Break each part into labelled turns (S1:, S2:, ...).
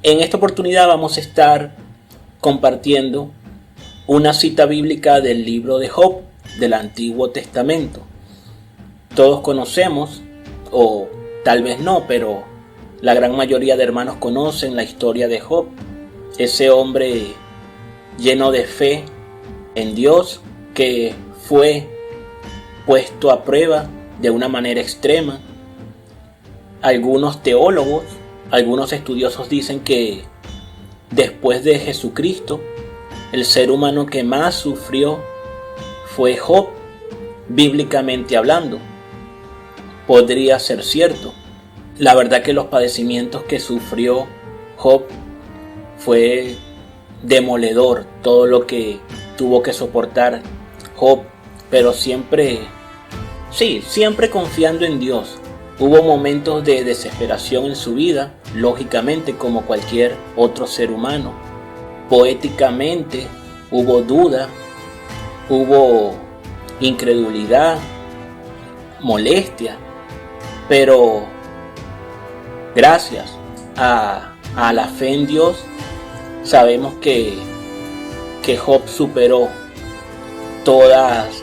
S1: En esta oportunidad vamos a estar compartiendo una cita bíblica del libro de Job del Antiguo Testamento. Todos conocemos, o tal vez no, pero la gran mayoría de hermanos conocen la historia de Job, ese hombre lleno de fe en Dios que fue puesto a prueba de una manera extrema. Algunos teólogos, algunos estudiosos dicen que después de Jesucristo, el ser humano que más sufrió fue Job, bíblicamente hablando. Podría ser cierto. La verdad que los padecimientos que sufrió Job fue demoledor, todo lo que tuvo que soportar Job, pero siempre confiando en Dios. Hubo momentos de desesperación en su vida, lógicamente como cualquier otro ser humano. Poéticamente hubo duda, hubo incredulidad, molestia, pero gracias a la fe en Dios sabemos que Job superó todas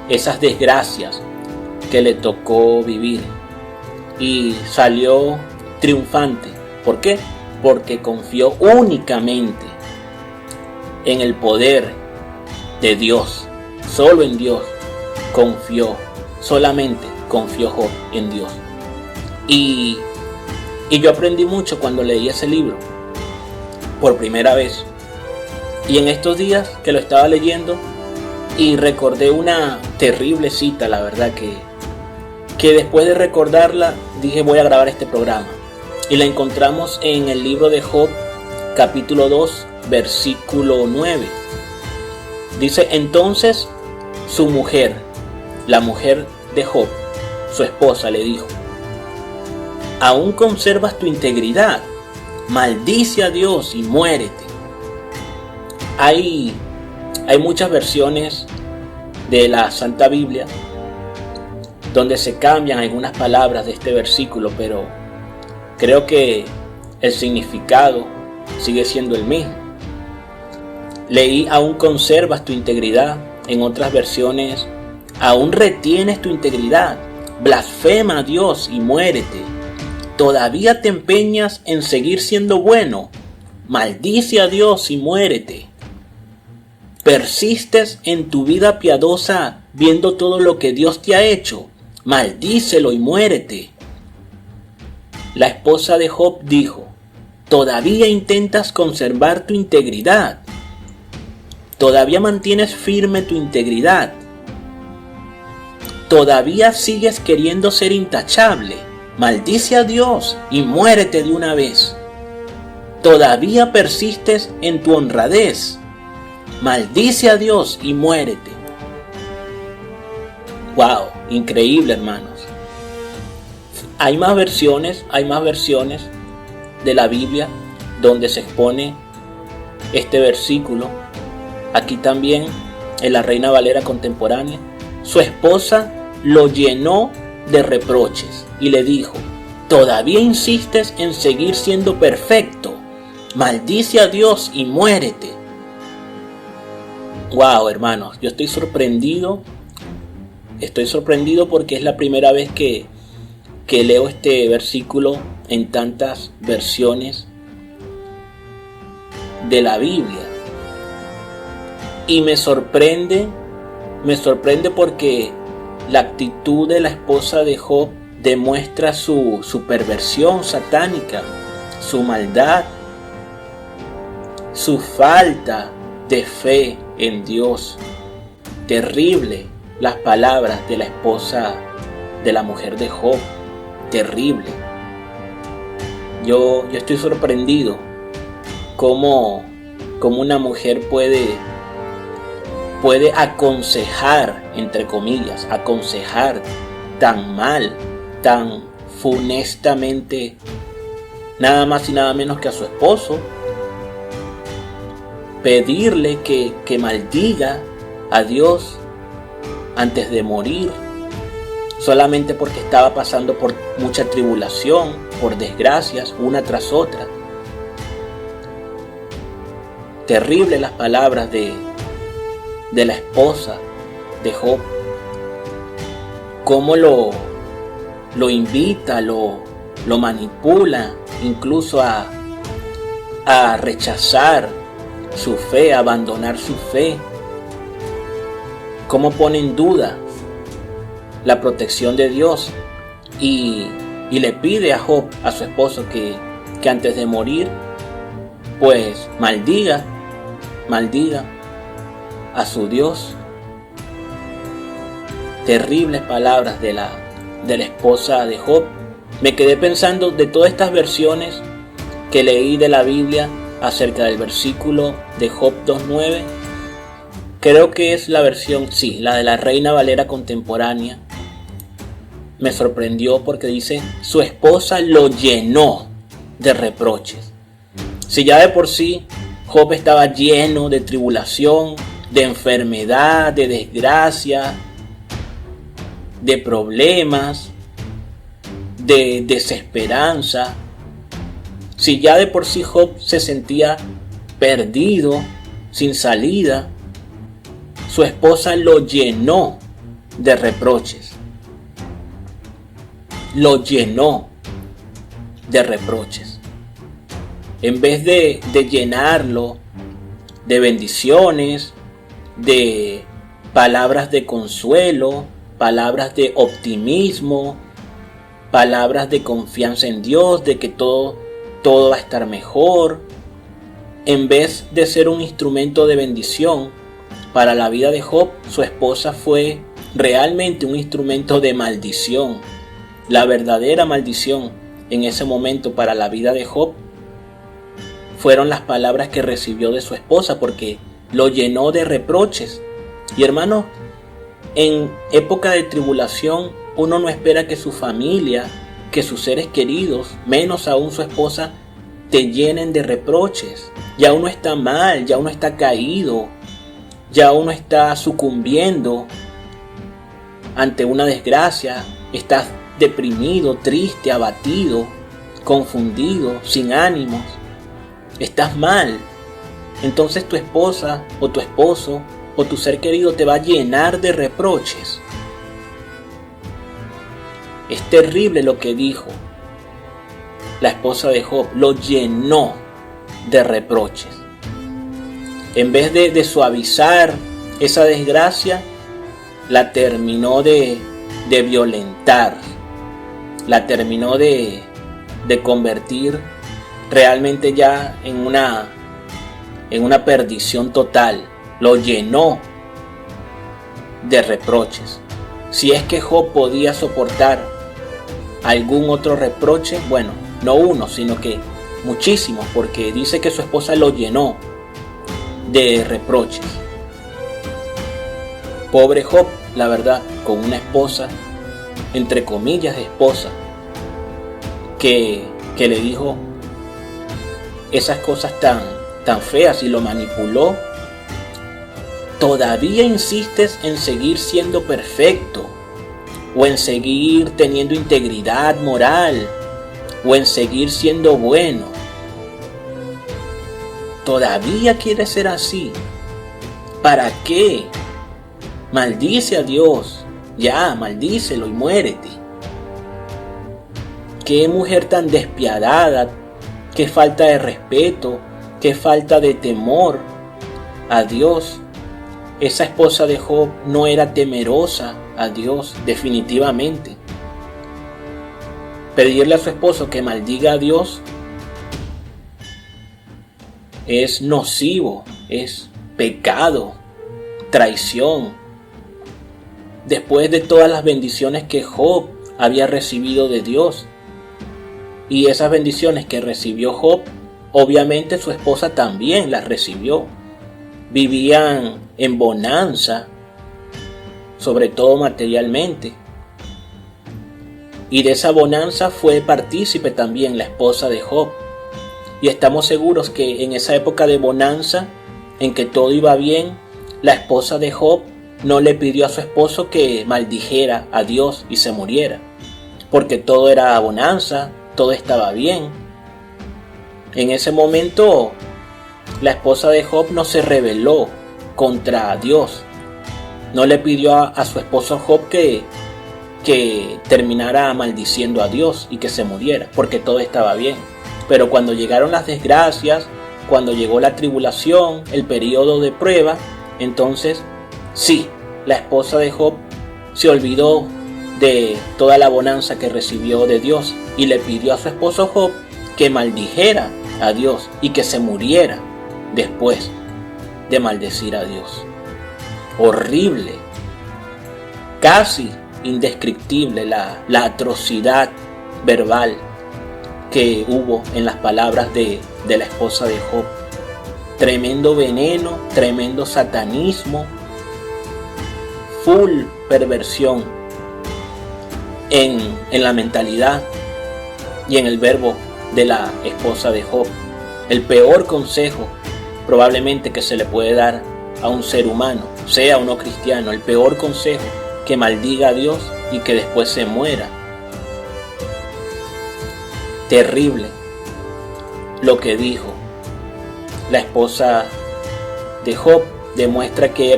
S1: esas desgracias que le tocó vivir y salió triunfante. ¿Por qué? Porque confió únicamente en el poder de Dios. Solo en Dios confió, solamente confió Job en Dios. Y yo aprendí mucho cuando leí ese libro por primera vez. Y en estos días que lo estaba leyendo y recordé una terrible cita, la verdad que después de recordarla dije voy a grabar este programa. Y la encontramos en el libro de Job, capítulo 2, versículo 9. Dice: entonces su mujer, la mujer de Job, su esposa, le dijo: ¿aún conservas tu integridad? Maldice a Dios y muérete. Hay muchas versiones de la Santa Biblia donde se cambian algunas palabras de este versículo, pero creo que el significado sigue siendo el mismo. Leí: aún conservas tu integridad. En otras versiones: aún retienes tu integridad. Blasfema a Dios y muérete. ¿Todavía te empeñas en seguir siendo bueno? Maldice a Dios y muérete. ¿Persistes en tu vida piadosa viendo todo lo que Dios te ha hecho? Maldícelo y muérete. La esposa de Job dijo: ¿todavía intentas conservar tu integridad? ¿Todavía mantienes firme tu integridad? ¿Todavía sigues queriendo ser intachable? Maldice a Dios y muérete de una vez. ¿Todavía persistes en tu honradez? Maldice a Dios y muérete. Wow, increíble, hermanos. Hay más versiones de la Biblia donde se expone este versículo. Aquí también en la Reina Valera contemporánea, su esposa lo llenó de reproches y le dijo: ¿todavía insistes en seguir siendo perfecto? Maldice a Dios y muérete. Wow, hermanos, yo estoy sorprendido porque es la primera vez que leo este versículo en tantas versiones de la Biblia. Y me sorprende porque la actitud de la esposa de Job demuestra su perversión satánica, su maldad, su falta de fe en Dios. Terrible las palabras de la esposa de la mujer de Job. Terrible. Yo estoy sorprendido cómo una mujer puede aconsejar, entre comillas, aconsejar tan mal, tan funestamente, nada más y nada menos que a su esposo, pedirle que maldiga a Dios antes de morir, solamente porque estaba pasando por mucha tribulación, por desgracias, una tras otra. Terrible las palabras de la esposa de Job. Cómo lo invita, lo manipula, incluso a rechazar su fe, a abandonar su fe. Cómo pone en duda la protección de Dios y le pide a Job, a su esposo, que antes de morir, pues maldiga a su Dios. Terribles palabras de la esposa de Job. Me quedé pensando de todas estas versiones que leí de la Biblia acerca del versículo de Job 2:9. Creo que es la versión, sí, la de la Reina Valera contemporánea. Me sorprendió porque dice: su esposa lo llenó de reproches. Si ya de por sí Job estaba lleno de tribulación, de enfermedad, de desgracia, de problemas, de desesperanza. Si ya de por sí Job se sentía perdido, sin salida, su esposa lo llenó de reproches. Lo llenó de reproches. En vez de llenarlo de bendiciones, de palabras de consuelo, palabras de optimismo, palabras de confianza en Dios, de que todo va a estar mejor, en vez de ser un instrumento de bendición para la vida de Job, su esposa fue realmente un instrumento de maldición. La verdadera maldición en ese momento para la vida de Job fueron las palabras que recibió de su esposa, porque lo llenó de reproches. Y hermano, en época de tribulación, uno no espera que su familia, que sus seres queridos, menos aún su esposa, te llenen de reproches. Ya uno está mal, ya uno está caído, ya uno está sucumbiendo ante una desgracia, estás deprimido, triste, abatido, confundido, sin ánimos, estás mal. Entonces tu esposa o tu esposo o tu ser querido te va a llenar de reproches. Es terrible lo que dijo la esposa de Job, lo llenó de reproches. En vez de suavizar esa desgracia, la terminó de violentar, la terminó de convertir realmente ya en una perdición total. Lo llenó de reproches. Si es que Job podía soportar algún otro reproche, bueno, no uno, sino que muchísimos, porque dice que su esposa lo llenó de reproches. Pobre Job, la verdad, con una esposa, entre comillas esposa, que le dijo esas cosas tan feas y lo manipuló. ¿Todavía insistes en seguir siendo perfecto? ¿O en seguir teniendo integridad moral? ¿O en seguir siendo bueno? ¿Todavía quieres ser así? ¿Para qué? Maldice a Dios. Ya, maldícelo y muérete. Qué mujer tan despiadada, qué falta de respeto, qué falta de temor a Dios. Esa esposa de Job no era temerosa a Dios, definitivamente. Pedirle a su esposo que maldiga a Dios es nocivo, es pecado, traición. Después de todas las bendiciones que Job había recibido de Dios, y esas bendiciones que recibió Job, obviamente su esposa también las recibió. Vivían en bonanza, sobre todo materialmente. Y de esa bonanza fue partícipe también la esposa de Job. Y estamos seguros que en esa época de bonanza, en que todo iba bien, la esposa de Job no le pidió a su esposo que maldijera a Dios y se muriera, porque todo era bonanza, todo estaba bien. En ese momento la esposa de Job no se rebeló contra Dios. No le pidió a su esposo Job que terminara maldiciendo a Dios y que se muriera, porque todo estaba bien. Pero cuando llegaron las desgracias, cuando llegó la tribulación, el periodo de prueba, entonces sí, la esposa de Job se olvidó de toda la bonanza que recibió de Dios y le pidió a su esposo Job que maldijera a Dios y que se muriera después de maldecir a Dios. Horrible, casi indescriptible la atrocidad verbal que hubo en las palabras de la esposa de Job. Tremendo veneno, tremendo satanismo, full perversión en la mentalidad y en el verbo de la esposa de Job. El peor consejo probablemente que se le puede dar a un ser humano, sea o no cristiano, el peor consejo, que maldiga a Dios y que después se muera. Terrible lo que dijo la esposa de Job. Demuestra que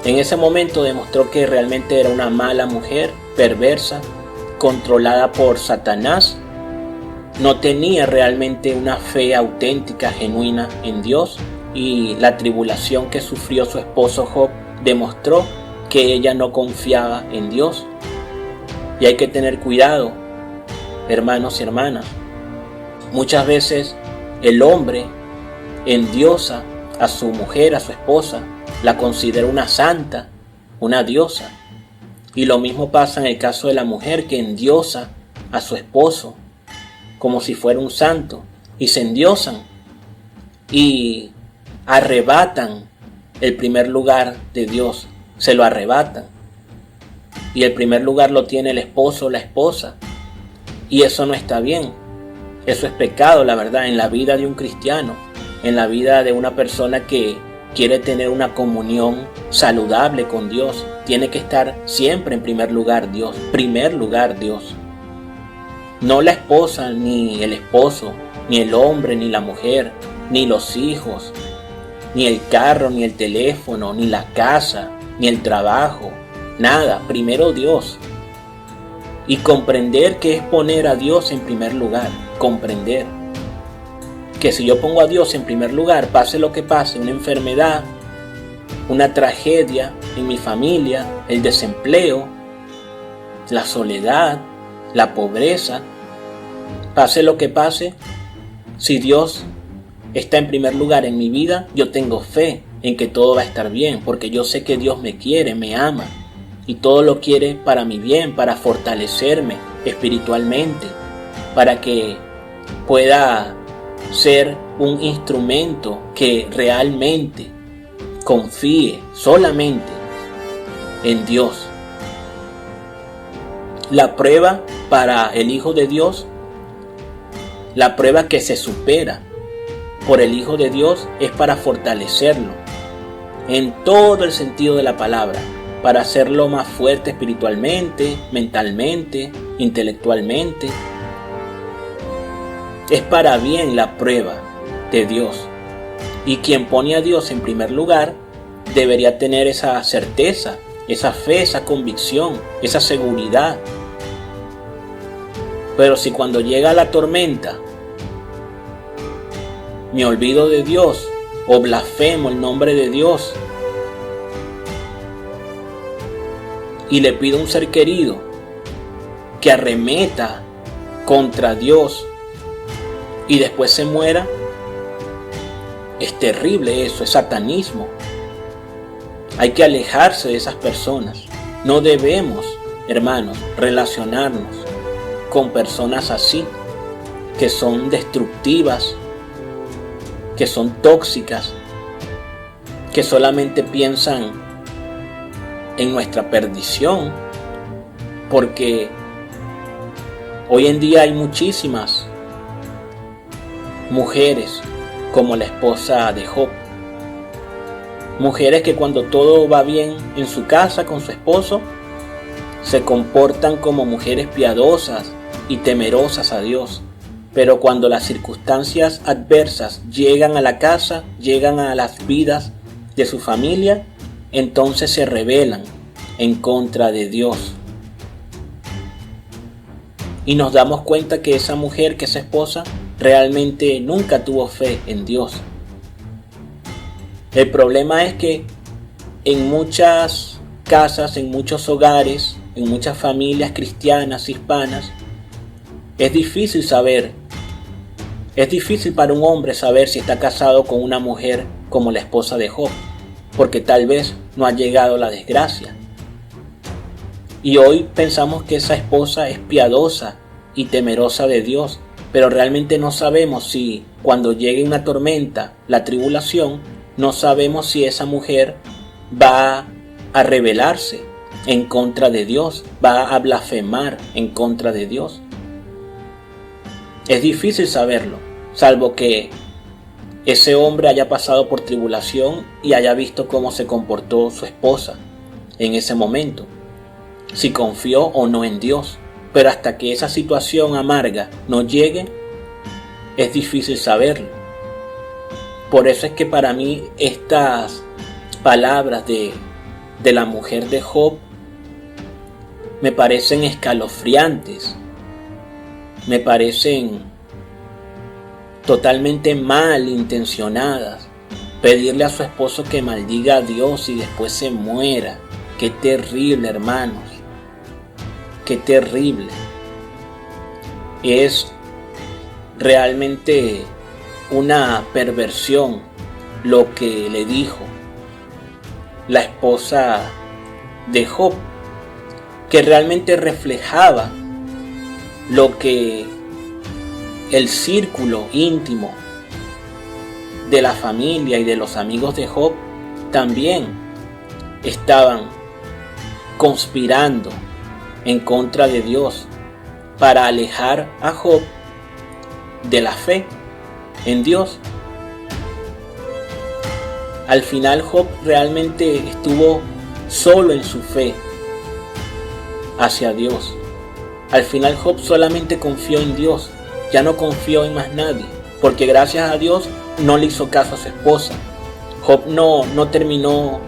S1: en ese momento demostró que realmente era una mala mujer, perversa, controlada por Satanás. No tenía realmente una fe auténtica, genuina en Dios, y la tribulación que sufrió su esposo Job demostró que ella no confiaba en Dios. Y hay que tener cuidado, hermanos y hermanas. Muchas veces el hombre endiosa a su mujer, a su esposa, la considera una santa, una diosa. Y lo mismo pasa en el caso de la mujer, que endiosa a su esposo como si fuera un santo, y se endiosan y arrebatan el primer lugar de Dios, se lo arrebatan, y el primer lugar lo tiene el esposo o la esposa, y eso no está bien. Eso es pecado, la verdad, en la vida de un cristiano, en la vida de una persona que quiere tener una comunión saludable con Dios. Tiene que estar siempre en primer lugar Dios, no la esposa, ni el esposo, ni el hombre, ni la mujer, ni los hijos, ni el carro, ni el teléfono, ni la casa, ni el trabajo, nada, primero Dios. Y comprender que es poner a Dios en primer lugar, comprender que si yo pongo a Dios en primer lugar, pase lo que pase, una enfermedad, una tragedia en mi familia, el desempleo, la soledad, la pobreza, pase lo que pase, si Dios está en primer lugar en mi vida, yo tengo fe en que todo va a estar bien, porque yo sé que Dios me quiere, me ama, y todo lo quiere para mi bien, para fortalecerme espiritualmente, para que pueda ser un instrumento que realmente confíe solamente en Dios. La prueba para el Hijo de Dios, la prueba que se supera por el Hijo de Dios, es para fortalecerlo en todo el sentido de la palabra, para hacerlo más fuerte espiritualmente, mentalmente, intelectualmente. Es para bien la prueba de Dios. Y quien pone a Dios en primer lugar debería tener esa certeza, esa fe, esa convicción, esa seguridad. Pero si cuando llega la tormenta me olvido de Dios o blasfemo el nombre de Dios y le pido a un ser querido que arremeta contra Dios y después se muera, es terrible eso, es satanismo. Hay que alejarse de esas personas. No debemos, hermanos, relacionarnos con personas así, que son destructivas, que son tóxicas, que solamente piensan en nuestra perdición, porque hoy en día hay muchísimas mujeres como la esposa de Job, mujeres que cuando todo va bien en su casa con su esposo, se comportan como mujeres piadosas y temerosas a Dios, Pero cuando las circunstancias adversas llegan a la casa, llegan a las vidas de su familia, entonces se rebelan en contra de Dios. Y nos damos cuenta que esa mujer, que esa esposa, realmente nunca tuvo fe en Dios. El problema es que en muchas casas, en muchos hogares, en muchas familias cristianas, hispanas, es difícil para un hombre saber si está casado con una mujer como la esposa de Job, porque tal vez no ha llegado la desgracia. Y hoy pensamos que esa esposa es piadosa y temerosa de Dios, pero realmente no sabemos si cuando llegue una tormenta, la tribulación, no sabemos si esa mujer va a rebelarse en contra de Dios, va a blasfemar en contra de Dios. Es difícil saberlo, salvo que ese hombre haya pasado por tribulación y haya visto cómo se comportó su esposa en ese momento, si confió o no en Dios. Pero hasta que esa situación amarga no llegue, es difícil saberlo. Por eso es que para mí estas palabras de la mujer de Job me parecen escalofriantes, me parecen totalmente mal intencionadas. Pedirle a su esposo que maldiga a Dios y después se muera. Qué terrible, hermanos. Qué terrible. Es realmente una perversión lo que le dijo la esposa de Job, que realmente reflejaba lo que el círculo íntimo de la familia y de los amigos de Job también estaban conspirando en contra de Dios para alejar a Job de la fe en Dios. Al final Job realmente estuvo solo en su fe hacia Dios. Al final Job solamente confió en Dios, ya no confió en más nadie, porque gracias a Dios no le hizo caso a su esposa. Job no terminó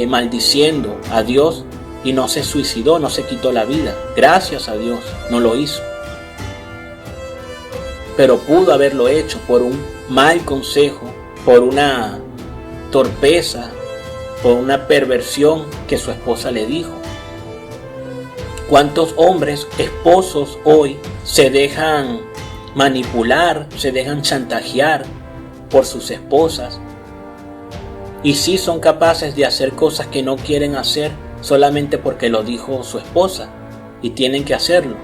S1: maldiciendo a Dios y no se suicidó, no se quitó la vida. Gracias a Dios no lo hizo. Pero pudo haberlo hecho por un mal consejo, por una torpeza, por una perversión que su esposa le dijo. ¿Cuántos hombres, esposos hoy, se dejan manipular, se dejan chantajear por sus esposas? Y sí son capaces de hacer cosas que no quieren hacer solamente porque lo dijo su esposa y tienen que hacerlo.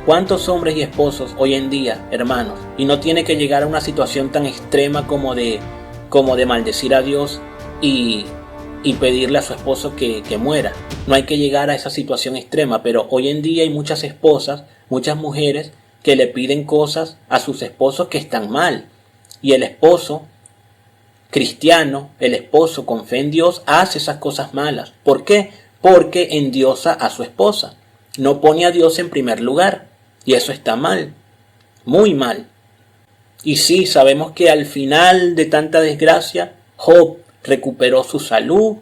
S1: ¿Cuántos hombres y esposos hoy en día, hermanos? Y no tiene que llegar a una situación tan extrema como de maldecir a Dios y pedirle a su esposo que muera. No hay que llegar a esa situación extrema, pero hoy en día hay muchas esposas, muchas mujeres que le piden cosas a sus esposos que están mal. Y el esposo cristiano, el esposo con fe en Dios, hace esas cosas malas. ¿Por qué? Porque endiosa a su esposa. No pone a Dios en primer lugar. Y eso está mal, muy mal. Y sí, sabemos que al final de tanta desgracia, Job recuperó su salud,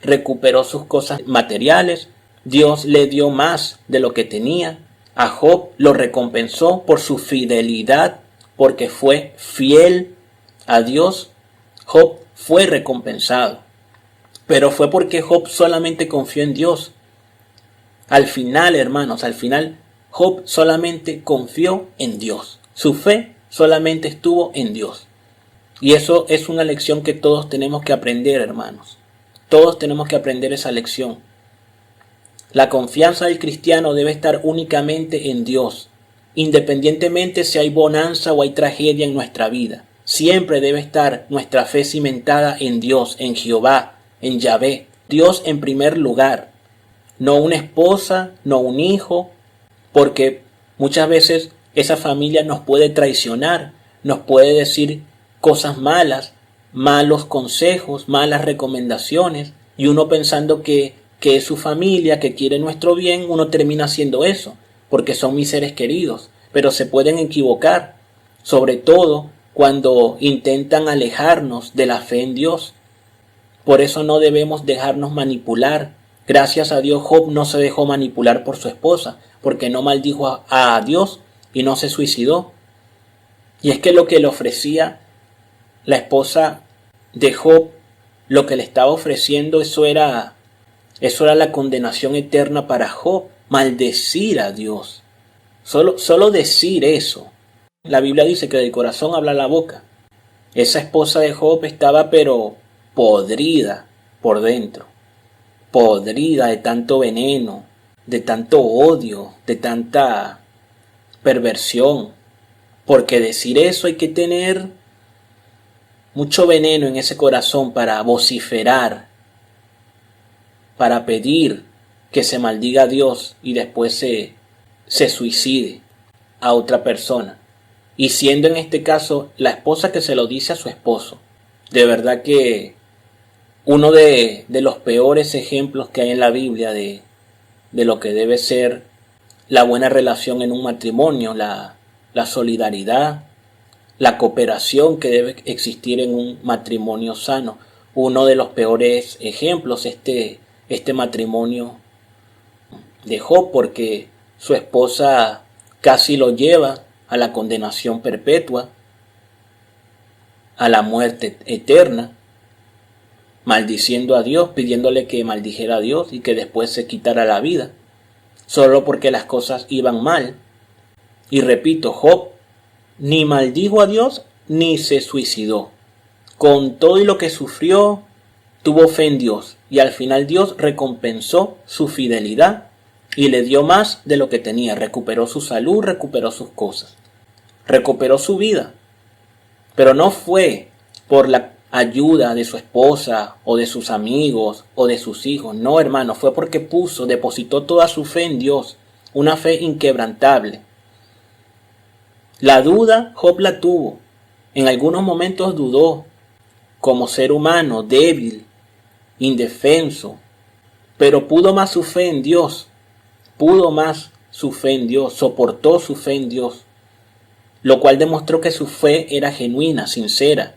S1: recuperó sus cosas materiales. Dios le dio más de lo que tenía. A Job lo recompensó por su fidelidad, porque fue fiel a Dios. Job fue recompensado, pero fue porque Job solamente confió en Dios. Al final, hermanos, Job solamente confió en Dios. Su fe solamente estuvo en Dios. Y eso es una lección que todos tenemos que aprender, hermanos. Todos tenemos que aprender esa lección. La confianza del cristiano debe estar únicamente en Dios, independientemente si hay bonanza o hay tragedia en nuestra vida. Siempre debe estar nuestra fe cimentada en Dios, en Jehová, en Yahvé. Dios en primer lugar. No una esposa, no un hijo, porque muchas veces esa familia nos puede traicionar, nos puede decir cosas malas, malos consejos, malas recomendaciones, y uno pensando que es su familia, que quiere nuestro bien, uno termina haciendo eso, porque son mis seres queridos. pero se pueden equivocar, sobre todo cuando intentan alejarnos de la fe en Dios. Por eso no debemos dejarnos manipular. Gracias a Dios, Job no se dejó manipular por su esposa, porque no maldijo a Dios y no se suicidó. Y es que lo que le ofrecía la esposa de Job, lo que le estaba ofreciendo, eso era la condenación eterna para Job, maldecir a Dios. Solo decir eso. La Biblia dice que del corazón habla la boca. Esa esposa de Job estaba pero podrida por dentro, podrida de tanto veneno, de tanto odio, de tanta perversión. Porque decir eso hay que tener mucho veneno en ese corazón para vociferar, para pedir que se maldiga a Dios y después se suicide a otra persona. Y siendo en este caso la esposa que se lo dice a su esposo. De verdad que uno de los peores ejemplos que hay en la Biblia de lo que debe ser la buena relación en un matrimonio, la solidaridad, la cooperación que debe existir en un matrimonio sano. Uno de los peores ejemplos, este matrimonio de Job, porque su esposa casi lo lleva a la condenación perpetua, a la muerte eterna, maldiciendo a Dios, pidiéndole que maldijera a Dios y que después se quitara la vida, solo porque las cosas iban mal. Y repito, Job ni maldijo a Dios ni se suicidó. Con todo y lo que sufrió, tuvo fe en Dios y al final Dios recompensó su fidelidad y le dio más de lo que tenía. Recuperó su salud, recuperó sus cosas, recuperó su vida. Pero no fue por la ayuda de su esposa o de sus amigos o de sus hijos. No, hermano, fue porque depositó toda su fe en Dios, una fe inquebrantable. La duda, Job la tuvo. En algunos momentos dudó, como ser humano, débil, indefenso. Pero pudo más su fe en Dios. Soportó su fe en Dios. Lo cual demostró que su fe era genuina, sincera.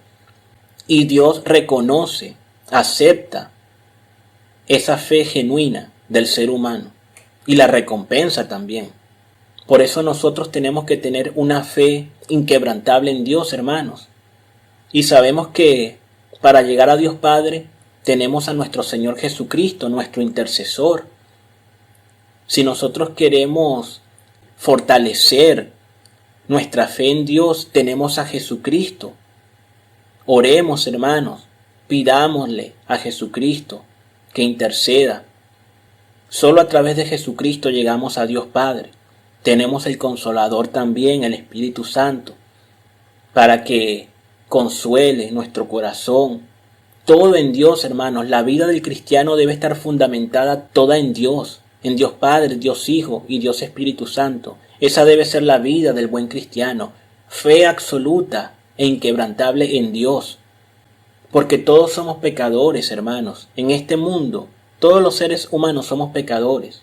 S1: Y Dios reconoce, acepta esa fe genuina del ser humano. Y la recompensa también. Por eso nosotros tenemos que tener una fe inquebrantable en Dios, hermanos. Y sabemos que para llegar a Dios Padre tenemos a nuestro Señor Jesucristo, nuestro intercesor. Si nosotros queremos fortalecer nuestra fe en Dios, tenemos a Jesucristo. Oremos, hermanos, pidámosle a Jesucristo que interceda. Solo a través de Jesucristo llegamos a Dios Padre. Tenemos el Consolador también, el Espíritu Santo, para que consuele nuestro corazón. Todo en Dios, hermanos. La vida del cristiano debe estar fundamentada toda en Dios Padre, Dios Hijo y Dios Espíritu Santo. Esa debe ser la vida del buen cristiano. Fe absoluta e inquebrantable en Dios. Porque todos somos pecadores, hermanos. En este mundo, todos los seres humanos somos pecadores.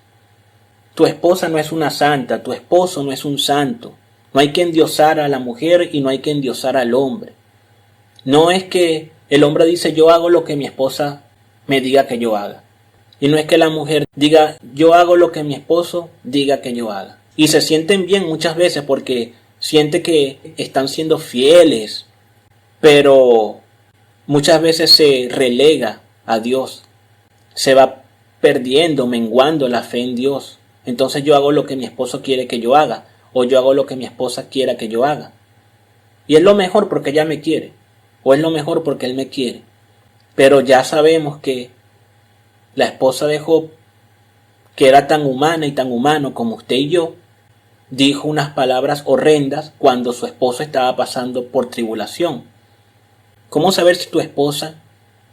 S1: Tu esposa no es una santa, tu esposo no es un santo. No hay que endiosar a la mujer y no hay que endiosar al hombre. No es que el hombre dice yo hago lo que mi esposa me diga que yo haga. Y no es que la mujer diga yo hago lo que mi esposo diga que yo haga. Y se sienten bien muchas veces porque siente que están siendo fieles. Pero muchas veces se relega a Dios. Se va perdiendo, menguando la fe en Dios. Entonces yo hago lo que mi esposo quiere que yo haga, o yo hago lo que mi esposa quiera que yo haga. Y es lo mejor porque ella me quiere, o es lo mejor porque él me quiere. Pero ya sabemos que la esposa de Job, que era tan humana y tan humano como usted y yo, dijo unas palabras horrendas cuando su esposo estaba pasando por tribulación. ¿Cómo saber si tu esposa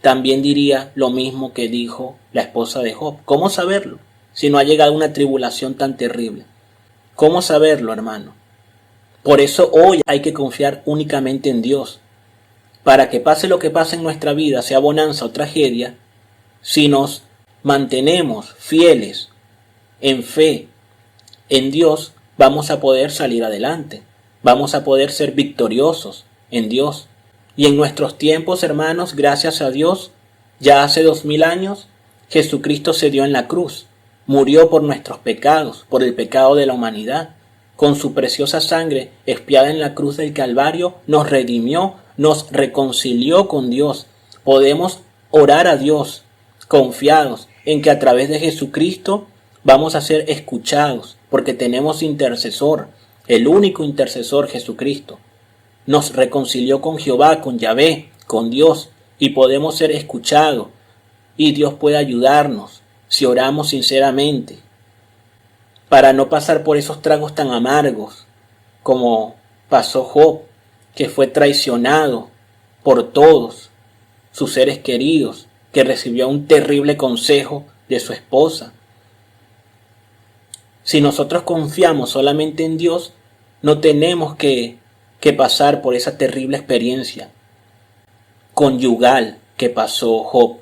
S1: también diría lo mismo que dijo la esposa de Job? ¿Cómo saberlo si no ha llegado una tribulación tan terrible? ¿Cómo saberlo, hermano? Por eso hoy hay que confiar únicamente en Dios. Para que pase lo que pase en nuestra vida, sea bonanza o tragedia, si nos mantenemos fieles en fe en Dios, vamos a poder salir adelante, vamos a poder ser victoriosos en Dios. Y en nuestros tiempos, hermanos, gracias a Dios, ya hace 2000 años, Jesucristo se dio en la cruz, murió por nuestros pecados, por el pecado de la humanidad. Con su preciosa sangre expiada en la cruz del Calvario, nos redimió, nos reconcilió con Dios. Podemos orar a Dios, confiados en que a través de Jesucristo vamos a ser escuchados, porque tenemos intercesor, el único intercesor, Jesucristo. Nos reconcilió con Jehová, con Yahvé, con Dios, y podemos ser escuchados, y Dios puede ayudarnos si oramos sinceramente, para no pasar por esos tragos tan amargos como pasó Job, que fue traicionado por todos sus seres queridos, que recibió un terrible consejo de su esposa. Si nosotros confiamos solamente en Dios, no tenemos que pasar por esa terrible experiencia conyugal que pasó Job.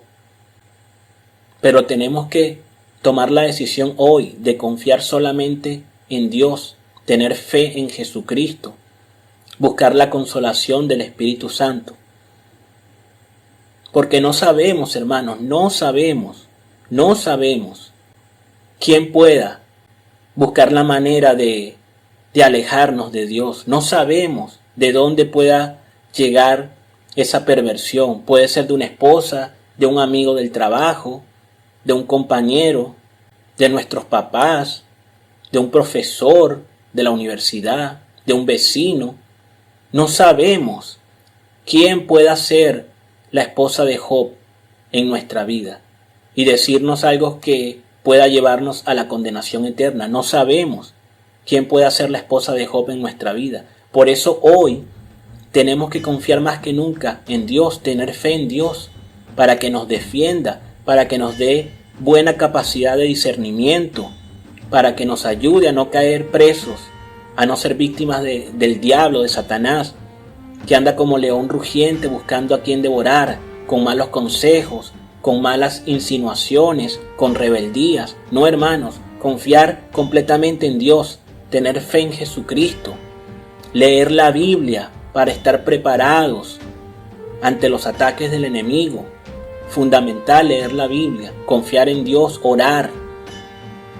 S1: Pero tenemos que tomar la decisión hoy de confiar solamente en Dios, tener fe en Jesucristo, buscar la consolación del Espíritu Santo. Porque no sabemos, hermanos, no sabemos quién pueda buscar la manera de alejarnos de Dios. No sabemos de dónde pueda llegar esa perversión. Puede ser de una esposa, de un amigo del trabajo, de un compañero, de nuestros papás, de un profesor de la universidad, de un vecino. No sabemos quién pueda ser la esposa de Job en nuestra vida y decirnos algo que pueda llevarnos a la condenación eterna. No sabemos quién pueda ser la esposa de Job en nuestra vida. Por eso hoy tenemos que confiar más que nunca en Dios, tener fe en Dios, para que nos defienda, para que nos dé buena capacidad de discernimiento, para que nos ayude a no caer presos, a no ser víctimas del diablo, de Satanás, que anda como león rugiente buscando a quien devorar, con malos consejos, con malas insinuaciones, con rebeldías. No, hermanos, confiar completamente en Dios, tener fe en Jesucristo, leer la Biblia para estar preparados ante los ataques del enemigo. Fundamental leer la Biblia, confiar en Dios, orar.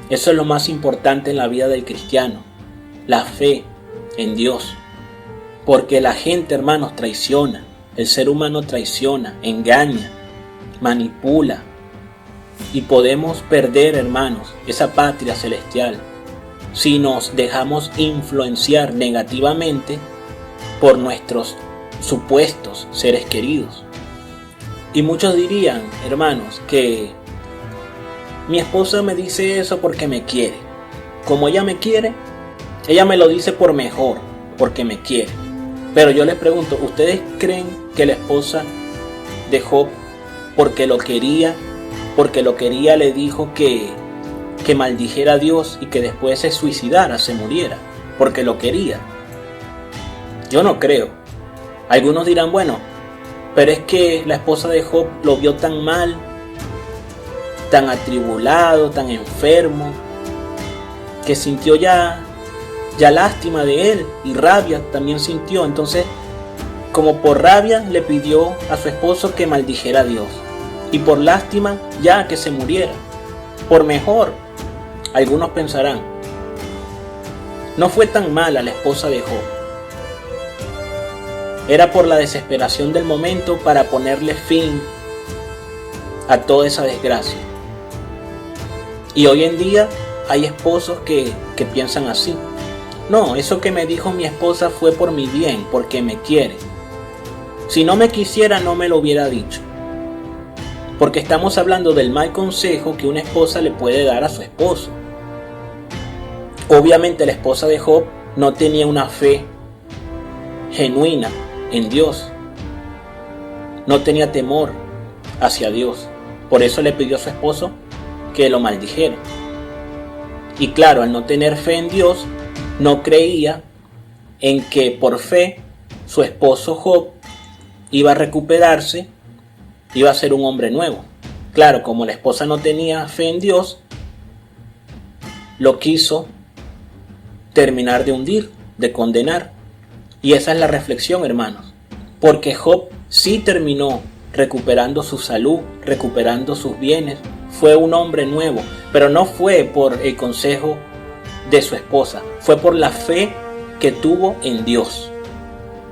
S1: Eso es lo más importante en la vida del cristiano, la fe en Dios. Porque la gente, hermanos, traiciona, el ser humano traiciona, engaña, manipula. Y podemos perder, hermanos, esa patria celestial si nos dejamos influenciar negativamente por nuestros supuestos seres queridos. Y muchos dirían, hermanos, que mi esposa me dice eso porque me quiere. Como ella me quiere, ella me lo dice por mejor, porque me quiere. Pero yo les pregunto, ¿ustedes creen que la esposa de Job, porque lo quería le dijo que maldijera a Dios y que después se suicidara, se muriera, porque lo quería? Yo no creo. Algunos dirán, bueno, pero es que la esposa de Job lo vio tan mal, tan atribulado, tan enfermo, que sintió ya lástima de él y rabia también sintió. Entonces, como por rabia, le pidió a su esposo que maldijera a Dios. Y por lástima, ya que se muriera. Por mejor, algunos pensarán, no fue tan mala la esposa de Job. Era por la desesperación del momento para ponerle fin a toda esa desgracia. Y hoy en día hay esposos que piensan así. No, eso que me dijo mi esposa fue por mi bien, porque me quiere. Si no me quisiera, no me lo hubiera dicho. Porque estamos hablando del mal consejo que una esposa le puede dar a su esposo. Obviamente la esposa de Job no tenía una fe genuina en Dios. No tenía temor hacia Dios. Por eso le pidió a su esposo que lo maldijera. Y claro, al no tener fe en Dios, no creía en que por fe su esposo Job iba a recuperarse, iba a ser un hombre nuevo. Claro, como la esposa no tenía fe en Dios, lo quiso terminar de hundir, de condenar. Y esa es la reflexión, hermanos. Porque Job sí terminó recuperando su salud, recuperando sus bienes. Fue un hombre nuevo, pero no fue por el consejo de su esposa. Fue por la fe que tuvo en Dios.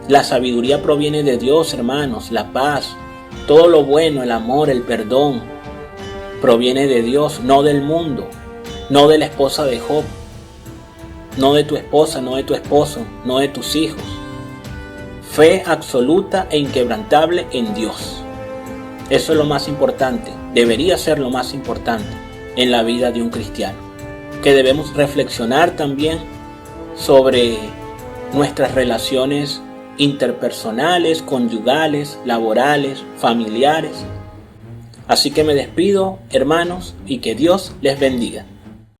S1: La sabiduría proviene de Dios, hermanos. La paz, todo lo bueno, el amor, el perdón, proviene de Dios, no del mundo, no de la esposa de Job, no de tu esposa, no de tu esposo, no de tus hijos. Fe absoluta e inquebrantable en Dios. Eso es lo más importante, debería ser lo más importante en la vida de un cristiano. Que debemos reflexionar también sobre nuestras relaciones interpersonales, conyugales, laborales, familiares. Así que me despido, hermanos, y que Dios les bendiga.